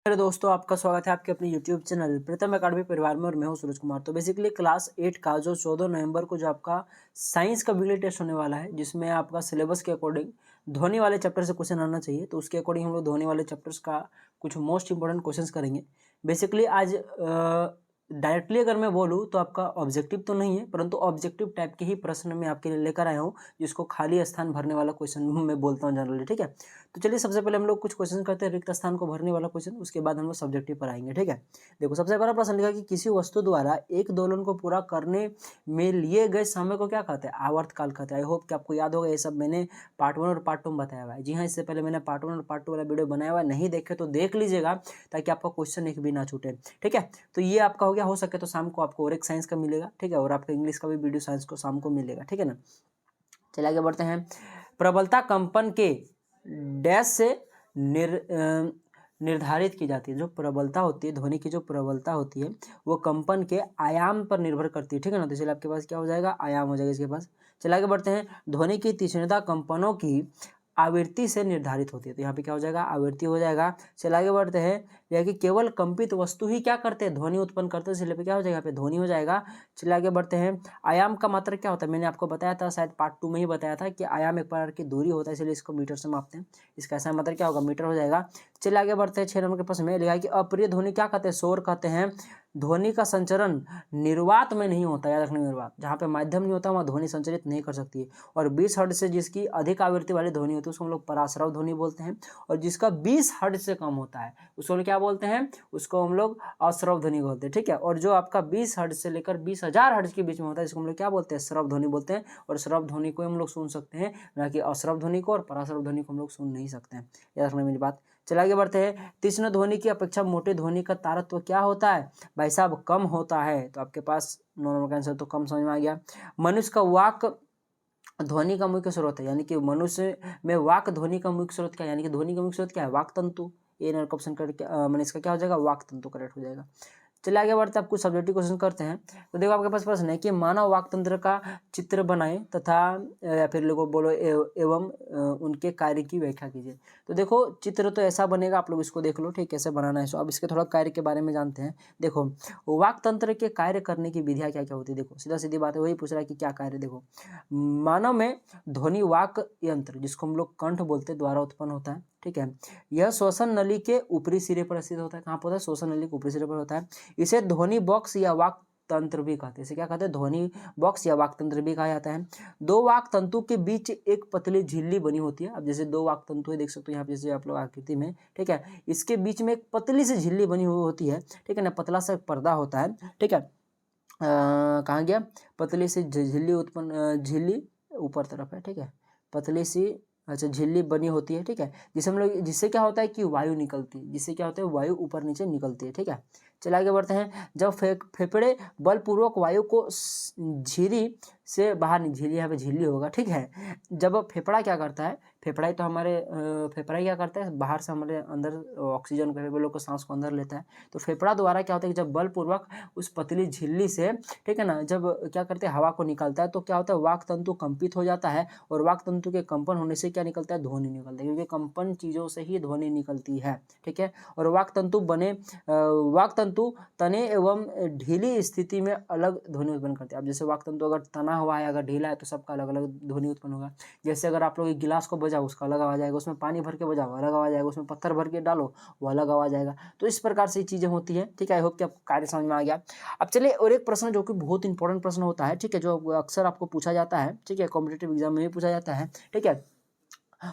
मेरे दोस्तों, आपका स्वागत है आपके अपने YouTube चैनल प्रीतम अकाडमी परिवार में। और मैं हूं सूरज कुमार। तो बेसिकली क्लास 8 का जो 14 नवंबर को जो आपका साइंस का वीकली टेस्ट होने वाला है, जिसमें आपका सिलेबस के अकॉर्डिंग ध्वनि वाले चैप्टर से क्वेश्चन आना चाहिए। तो उसके अकॉर्डिंग हम लोग ध्वनि वाले चैप्टर्स का कुछ मोस्ट इंपॉर्टेंट क्वेश्चन करेंगे। बेसिकली आज डायरेक्टली अगर मैं बोलूँ तो आपका ऑब्जेक्टिव तो नहीं है, परंतु ऑब्जेक्टिव टाइप के ही प्रश्न मैं आपके लिए लेकर आया हूँ, जिसको खाली स्थान भरने वाला क्वेश्चन मैं बोलता हूँ जनरली। ठीक है, तो चलिए सबसे पहले हम लोग कुछ क्वेश्चन करते हैं रिक्त स्थान को भरने वाला क्वेश्चन, उसके बाद हम लोग सब्जेक्टिव पर आएंगे। ठीक है, देखो सबसे पहला प्रश्न लिखा कि किसी वस्तु द्वारा एक दोलन को पूरा करने में लिए गए समय को क्या कहते हैं? आवर्तकाल कहते हैं। आई होप कि आपको याद होगा, ये सब मैंने पार्ट 1 और पार्ट 2 में बताया हुआ है। जी हाँ, इससे पहले मैंने पार्ट 1 और पार्ट 2 वाला वीडियो बनाया हुआ है, नहीं देखे तो देख लीजिएगा ताकि आपका क्वेश्चन एक भी ना छूटे। ठीक है, तो ये आपका हो गया। हो सके तो शाम को आपको और एक साइंस का मिलेगा। ठीक है, और आपका इंग्लिश का भी वीडियो साइंस को शाम को मिलेगा। ठीक है ना, चलिए आगे बढ़ते हैं। प्रबलता कंपन के डैश से निर्धारित की जाती है। जो प्रबलता होती है, ध्वनि की जो प्रबलता होती है, वो कंपन के आयाम पर निर्भर करती है। ठीक है ना, तो इसलिए आपके पास क्या हो जाएगा? आयाम हो जाएगा इसके पास। चलिए आगे बढ़ते हैं। ध्वनि की तीक्ष्णता कंपनों की आवृत्ति से निर्धारित होती है। तो यहाँ पे क्या हो जाएगा? आवृत्ति हो जाएगा। चलिए आगे बढ़ते हैं। यह कि केवल कंपित वस्तु ही क्या करते हैं? ध्वनि उत्पन्न करते हैं। इसलिए पे क्या हो जाएगा? यहाँ पे ध्वनि हो जाएगा। चलिए आगे बढ़ते हैं। आयाम का मात्रक क्या होता है? मैंने आपको बताया था, शायद पार्ट 2 में ही बताया था कि आयाम एक प्रकार की दूरी होता है, इसलिए इसको मीटर से मापते हैं। इसका ऐसा मात्रक क्या होगा? मीटर हो जाएगा। चलिए आगे बढ़ते हैं। 6 नंबर के प्रश्न में लिखा है कि अप्रिय ध्वनि क्या कहते हैं? शोर कहते हैं। ध्वनि का संचरण निर्वात में नहीं होता, याद रखना। निर्वात जहाँ पे माध्यम नहीं होता वहाँ ध्वनि संचरित नहीं कर सकती है। और 20 हर्ट्ज से जिसकी अधिक आवृत्ति वाली ध्वनि होती है उसको हम लोग पराश्रव ध्वनि बोलते हैं। और जिसका 20 हर्ट्ज से कम होता है उसको हम क्या बोलते हैं? उसको हम लोग अश्रव ध्वनि बोलते हैं। ठीक है, और जो आपका 20 हर्ट्ज से लेकर 20,000 हर्ट्ज के बीच में होता है इसको हम लोग क्या बोलते हैं? श्रव ध्वनि बोलते हैं। और श्रव ध्वनि को हम लोग सुन सकते हैं, ना कि अश्रव ध्वनि को। और पराश्रव ध्वनि को हम लोग सुन नहीं सकते हैं, याद रखना मेरी बात। चलिए आगे बढ़ते हैं। तीक्ष्ण ध्वनि की अपेक्षा मोटे ध्वनि का तारत्व क्या होता है? भाई साहब कम होता है। तो आपके पास 9 नंबर का आंसर तो कम समझ में आ गया। मनुष्य का वाक ध्वनि का मुख्य स्रोत है, यानी कि मनुष्य में वाक ध्वनि का मुख्य स्रोत क्या है? यानी कि ध्वनि का मुख्य स्रोत क्या है? वाक तंतु। ए नंबर का ऑप्शन करके मैंने इसका क्या हो जाएगा? वाक तंतु करेक्ट हो जाएगा। चलिए आगे बढ़ते हैं, आप कुछ सब्जेक्टिव क्वेश्चन करते हैं। तो देखो आपके पास प्रश्न है कि मानव वाक तंत्र का चित्र बनाएं तथा या फिर लोगों बोलो एवं उनके कार्य की व्याख्या कीजिए। तो देखो चित्र तो ऐसा बनेगा, आप लोग इसको देख लो ठीक कैसे बनाना है। सो अब इसके थोड़ा कार्य के बारे में जानते हैं। देखो वाक तंत्र के कार्य करने की विधियां क्या क्या होती है? देखो सीधा सीधी बात है, वही पूछ रहा है कि क्या कार्य। देखो मानव में ध्वनि वाक यंत्र, जिसको हम लोग कंठ बोलते हैं, द्वारा उत्पन्न होता है। ठीक है, यह श्वसन नली के ऊपरी सिरे पर स्थित होता है। कहाँ पर होता है? श्वसन नली के ऊपरी सिरे पर होता है। इसे ध्वनि बॉक्स या वाक तंत्र भी कहते हैं। इसे क्या कहते हैं? ध्वनि बॉक्स या वाक तंत्र भी कहा जाता है। दो वाक तंतु के बीच एक पतली झिल्ली बनी होती है। अब जैसे दो वाक तंतु है, देख सकते हो यहाँ पे जैसे आप लोग आकृति में। ठीक है, इसके बीच में एक पतली सी झिल्ली बनी हुई होती है। ठीक है ना, पतला सा पर्दा होता है। ठीक है, कहाँ गया? पतली सी झिल्ली उत्पन्न, झिल्ली ऊपर तरफ है। ठीक है, पतली सी अच्छा झिल्ली बनी होती है। ठीक है, जिसे हम लोग, जिससे क्या होता है कि वायु निकलती है, जिससे क्या होता है? वायु ऊपर नीचे निकलती है। ठीक है, चलिए आगे बढ़ते हैं। जब फेफड़े बलपूर्वक वायु को झिरी से बाहर, झिल्ली यहाँ पे झिल्ली होगा। ठीक है, जब फेफड़ा क्या करता है? फेफड़ा ही तो हमारे फेफड़ा क्या करता है? बाहर से हमारे अंदर ऑक्सीजन को, लोग को सांस को अंदर लेता है। तो फेफड़ा द्वारा क्या होता है कि जब बलपूर्वक उस पतली झिल्ली से, ठीक है ना, जब क्या करते हैं? हवा को निकालता है, तो क्या होता है? वाक तंतु कंपित हो जाता है। और वाक तंतु के कंपन होने से क्या निकलता है? ध्वनि निकलता है, क्योंकि कंपन चीजों से ही ध्वनि निकलती है। ठीक है, और वाक तंतु तने एवं ढीली स्थिति में अलग ध्वनि उत्पन्न करते हैं। अब जैसे वाक तंतु अगर तना हुआ है, अगर ढीला है, तो सबका अलग अलग ध्वनि उत्पन्न होगा। जैसे अगर आप लोग एक गिलास को बजाओ उसका अलग आवाज आएगा, उसमें पानी भर के बजाओ अलग आवाज आएगा, उसमें पत्थर भर के डालो वो अलग आवाज आएगा। तो इस प्रकार से चीजें होती है। ठीक है, आई होप कि आपको कार्य समझ में आ गया। अब चलिए और एक प्रश्न जो कि बहुत इंपॉर्टेंट प्रश्न होता है, ठीक है, जो अक्सर आपको पूछा जाता है। ठीक है, कॉम्पिटिटिव एग्जाम में भी पूछा जाता है। ठीक है,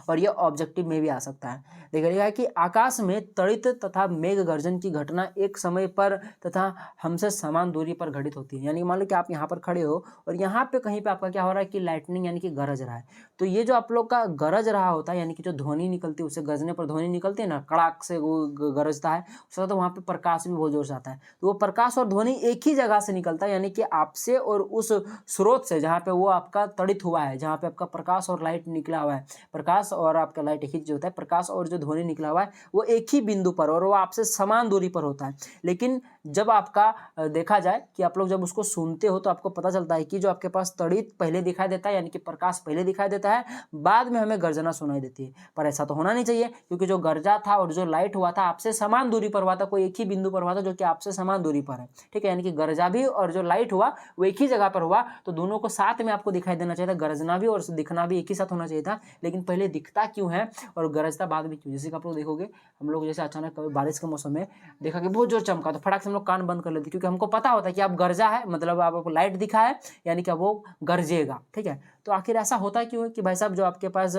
और यह ऑब्जेक्टिव में भी आ सकता है। देखिएगा कि आकाश में तड़ित तथा मेघ गर्जन की घटना एक समय पर तथा हमसे समान दूरी पर घटित होती है। यानी मान लो कि आप यहाँ पर खड़े हो और यहाँ पे कहीं पे आपका क्या हो रहा है कि लाइटनिंग यानी कि गरज रहा है। तो ये जो आप लोग का गरज रहा होता है, यानी कि जो ध्वनि निकलती है, उससे गरजने पर ध्वनि निकलती है ना, कड़ाक से वो गरजता है, उसका तो वहाँ पे प्रकाश भी बहुत जोर से आता है। तो वो प्रकाश और ध्वनि एक ही जगह से निकलता है, यानी कि आपसे और उस स्रोत से जहाँ पे वो आपका तड़ित हुआ है, जहाँ पे आपका प्रकाश और लाइट निकला हुआ है, प्रकाश प्रकाश और आपका लाइट एक ही चीज होता है, प्रकाश और जो ध्वनि निकला हुआ है वो एक ही बिंदु पर और वो आपसे समान दूरी पर होता है। लेकिन जब आपका देखा जाए कि आप लोग जब उसको सुनते हो तो आपको पता चलता है कि जो आपके पास तड़ित पहले दिखाई देता है, यानी कि प्रकाश पहले दिखाई देता है, बाद में हमें गर्जना सुनाई देती है। पर ऐसा तो होना नहीं चाहिए, क्योंकि जो गर्जा था और जो लाइट हुआ था आपसे समान दूरी पर हुआ था, कोई एक ही बिंदु पर हुआ था जो कि आपसे समान दूरी पर है, ठीक है। यानी कि गर्जा भी और जो लाइट हुआ वो एक ही जगह पर हुआ, तो दोनों को साथ में आपको दिखाई देना चाहिए था। गरजना भी और दिखना भी एक ही साथ होना चाहिए था, लेकिन पहले दिखता क्यों है और गरजता बाद में क्यों? जैसे कि आप लोग देखोगे, हम लोग जैसे अचानक कभी बारिश के मौसम में देखा कि बहुत जोर चमका, तो फटाक से हम लोग कान बंद कर लेते, क्योंकि हमको पता होता है कि आप गरजा है, मतलब आपको लाइट दिखा है, यानी कि वो गरजेगा, ठीक है। तो आखिर ऐसा होता क्यों है कि भाई साहब जो आपके पास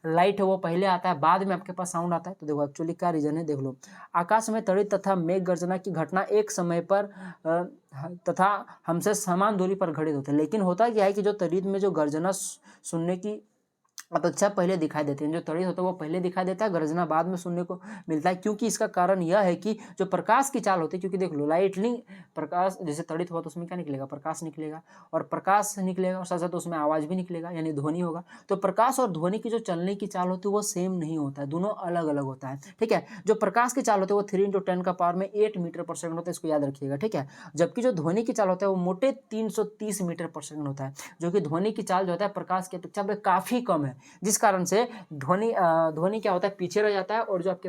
लाइट है वो पहले आता है, बाद में आपके पास साउंड आता है? तो देखो एक्चुअली क्या रीजन है, देख लो। आकाश में तड़ित तथा मेघ गर्जना की घटना एक समय पर तथा हमसे समान दूरी पर घटित होते हैं। लेकिन होता क्या है कि जो तड़ित में जो गर्जना सुनने की अपेक्षा पहले दिखाई देते हैं, जो तड़ित होता है वो पहले दिखाई देता है, गर्जना बाद में सुनने को मिलता है। क्योंकि इसका कारण यह है कि जो प्रकाश की चाल होती है, क्योंकि देख लो लाइटनिंग प्रकाश जैसे तड़ित हुआ तो उसमें क्या निकलेगा, प्रकाश निकलेगा, और प्रकाश निकलेगा और साथ साथ उसमें आवाज भी निकलेगा, यानी ध्वनि होगा। तो प्रकाश और ध्वनि की जो चलने की चाल होती है वो सेम नहीं होता है, दोनों अलग अलग होता है, ठीक है। जो प्रकाश की चाल होती है वो 3 × 10 का पावर में 8 मीटर पर सेकंड होता है, इसको याद रखिएगा, ठीक है। जबकि जो ध्वनि की चाल होता है वो मोटे 330 मीटर पर सेकंड होता है, जो कि ध्वनि की चाल जो होता है प्रकाश की अपेक्षा में काफी कम है, जिस कारण से ध्वनि क्या होता है पीछे रह जाता है, और जो आपके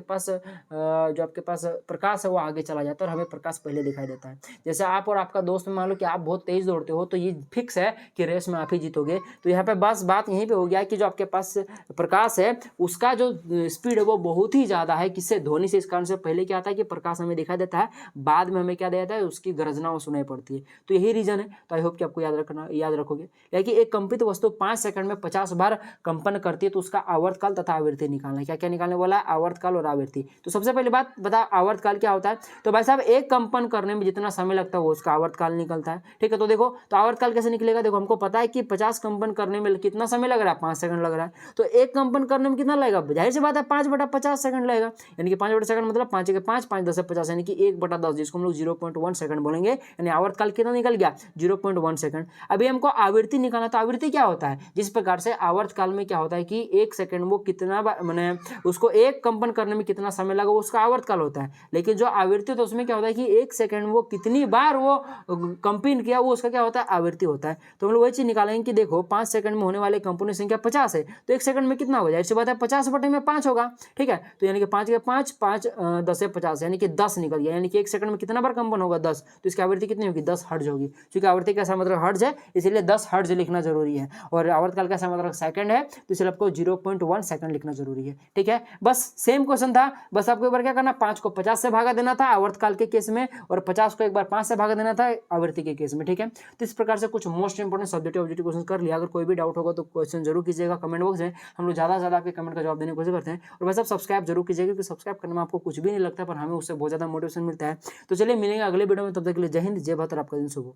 पास प्रकाश है वो आगे चला जाता है और हमें प्रकाश पहले दिखाई देता है। जैसे आप और आपका दोस्त में मान लो कि आप बहुत तेज दौड़ते हो, तो ये फिक्स है कि रेस में आप ही जीतोगे। तो यहाँ पे बस बात यहीं पे हो गया कि जो आपके पास प्रकाश है उसका जो स्पीड है वो बहुत ही ज्यादा है, किससे, ध्वनि से। इस कारण से पहले क्या आता है कि प्रकाश हमें दिखाई देता है, बाद में हमें क्या देता है, उसकी गर्जना वो सुनाई पड़ती है। तो यही रीजन है। तो आई होप कि आपको याद रखोगे। यानी एक कंपित वस्तु 5 सेकंड में 50 बार कंपन करती है, तो उसका आवर्तकाल तथा आवृत्ति निकालना है। क्या क्या निकालने वाला है, आवर्तकाल और आवृत्ति। तो सबसे पहले बात बता, आवर्तकाल क्या होता है। तो भाई साहब एक कंपन करने में जितना समय लगता है वो उसका आवर्तकाल निकलता है, ठीक है। तो देखो, तो आवर्तकाल कैसे निकलेगा, देखो हमको पता है कि 50 कंपन करने में कितना समय लग रहा है, 5 सेकंड लग रहा है। तो एक कंपन करने में कितना लगेगा, जाहिर सी बात है 5/50 सेकंड लगेगा, यानी कि 5/50 सेकंड मतलब 5 के 5, 5 10 50, यानी कि 1/10, जिसको हम लोग 0.1 सेकंड बोलेंगे, यानी आवर्तकाल कितना निकल गया, 0.1 सेकंड। अभी हमको आवृत्ति निकालना, तो आवृत्ति क्या होता है, जिस प्रकार से आवर्तकाल में क्या होता है कि 1 सेकंड वो कितना मैंने उसको एक कंपन करने में कितना समय लगा, उसका आवर्तकाल होता है। लेकिन जो आवृत्ति तो उसमें क्या होता है कि 1 सेकंड वो कितनी बार वो कंपन किया, वो उसका क्या होता है, आवृत्ति होता है। तो हम लोग वही चीज निकालेंगे कि देखो 5 सेकंड में होने वाले कंपन की संख्या 50 है, तो 1 सेकंड में कितना हो जाए, ऐसी बात है 50/5 होगा, ठीक है। तो यानी कि 5 के 5, 5 10 से 50, यानी कि 10 निकल गया, यानी कि 1 सेकंड में कितना बार कंपन होगा, 10। तो इसकी आवृत्ति कितनी होगी, 10 हर्ट्ज होगी। क्योंकि आवृत्ति का मतलब हर्ट्ज है, इसलिए 10 हर्ट्ज लिखना जरूरी है, और आवर्तकाल का मतलब सेकंड है, तो इसलिए आपको 0.1 सेकंड लिखना जरूरी है, ठीक है। बस सेम क्वेश्चन था, बस आपको एक बार क्या करना, 5 को 50 से भागा देना था आवर्तकाल के केस में, और 50 को एक बार 5 से भागा देना था आवृत्ति के केस में, ठीक है। तो इस प्रकार से कुछ most important subjective objective question कर लिया। अगर कोई भी डाउट होगा तो क्वेश्चन जरूर कीजिएगा कमेंट बॉक्स में, हम लोग ज्यादा से ज्यादा आपके कमेंट का जवाब देने की कोशिश करते हैं। और वैसे सब्सक्राइब जरूर कीजिएगा, क्योंकि सब्सक्राइब करने में आपको कुछ भी नहीं लगता, पर हमें उससे बहुत ज्यादा मोटिवेशन मिलता है। तो चलिए मिलेंगे अगले वीडियो में, तब तक के लिए जय हिंद, जय भारत, आपका दिन शुभ हो।